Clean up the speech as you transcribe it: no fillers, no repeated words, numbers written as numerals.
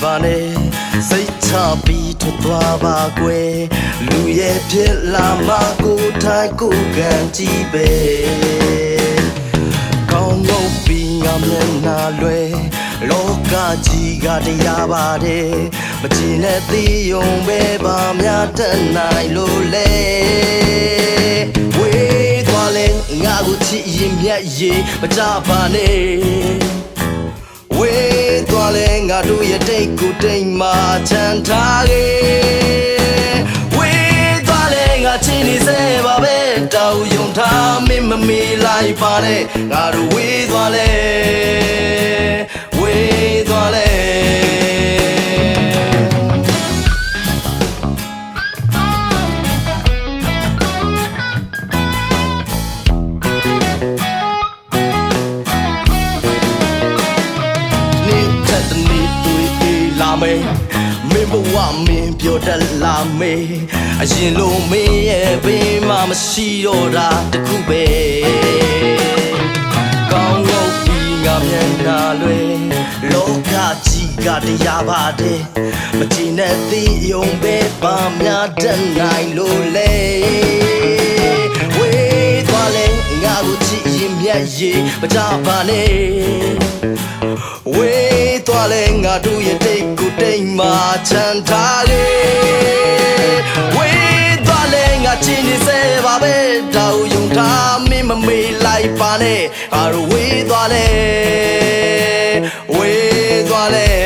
ပါနဲ့စိတ်ချပြီးထွက်သွားပါကွယ်လူရဲ့ဖြစ်လာမှကိုထိုင်ကိုကန်ကြည့်ပဲကောင်းလို့ပြီးငါမျက်နှာလွယ်လောကကြီးကတရားပါတယ်မချင်တဲ့သီးယုံပဲပါများတတ်နိုင်လို့လေဝေးသွားလဲငါကိုချစ်ရင်မြတ်ရေမကြပါနဲ့ဝေးသွားလဲငါတို့ရဲ့တိတ်ကိုတိတ်မှချမ်းထားခဲ့ဝေးသွားလဲငါချင်နေစေပါပဲတောင်းယုံထားမင်းမမေးလိုက်ပါနဲ့ငါတို့ဝေးသွားလဲဝေးသွားလဲမင်းဘဝမင်းပြောတတ်လာမေးအရင်လိုမင်းရဲ့ဘေးမှာမရှိတော့တာတခုပဲကောင်းလို့ပြီးငါမျက်နှာလွယ်လောကကြီးကတရားပါတယ်မချင်တဲ့သီးယုံပဲပါများတတ်နိုင်လို့လေဝေးသွားလဲငါကိုချစ်ရင်မြတ်ရေမကြပါနဲ့ဝေးသွားလဲငါတို့ရဲ့တိတ်ကိုတိတ်မှချမ်းထားခဲ့ဝေးသွားလဲငါချင်နေစေပါပဲတောင်းယုံထားမင်းမမေးလိုက်ပါနဲ့ငါတို့ဝေးသွားလဲဝေးသွားလဲ